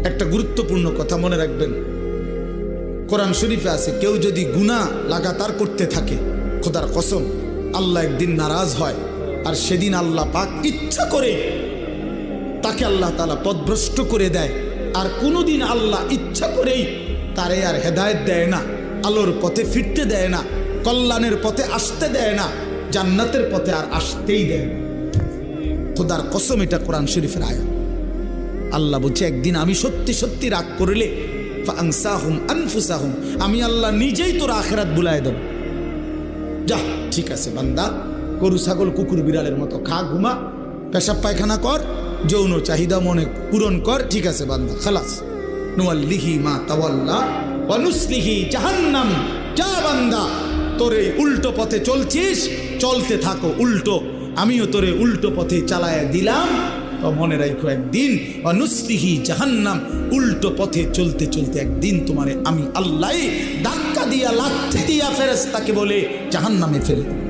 একটা গুরুত্বপূর্ণ কথা মনে রাখবেন, কোরআন শরীফে আছে কেউ যদি গুনাহ লাগাতার করতে থাকে, খোদার কসম আল্লাহ একদিন নারাজ হয়, আর সেদিন আল্লাহ পাক ইচ্ছা করে তাকে আল্লাহ তাআলা পথভ্রষ্ট করে দেয়। আর কোনোদিন আল্লাহ ইচ্ছা করেই তারে আর হেদায়েত দেয় না, আলোর পথে ফিরতে দেয় না, কল্যাণের পথে আসতে দেয় না, জান্নাতের পথে আর আসতেই দেয় না। খোদার কসম, এটা কোরআন শরীফের আয়াত। আল্লাহ বলছে একদিন আমি সত্যি সত্যি রাগ করলে ফাআনসাহুম আনফুসাহুম, আমি আল্লাহ নিজেই তোর আখিরাত ভুলায় দেব। যা ঠিক আছে বান্দা, গরু ছাগল কুকুর বিড়ালের মতো খা, ঘুমা, পেশাব পায়খানা কর, যৌন চাহিদা মনে পূরণ কর, ঠিক আছে বান্দা, খালাস। নুয়াল্লিহি মা তাওয়াল্লা ওয়া নুসলিহি জাহান্নাম। যা বান্দা, তোরে উল্টো পথে চলছিস, চলতে থাকো উল্টো, আমিও তোরে উল্টো পথে চালায়া দিলাম। তো মনে রাখো একদিন ওয়া নুসলিহি জাহান্নাম, উল্টো পথে চলতে চলতে একদিন তোমারে আমি আল্লাহ ধাক্কা দিয়া লাথি দিয়া ফেরেশতাকে বলে জাহান্নামে ফেলে দেব।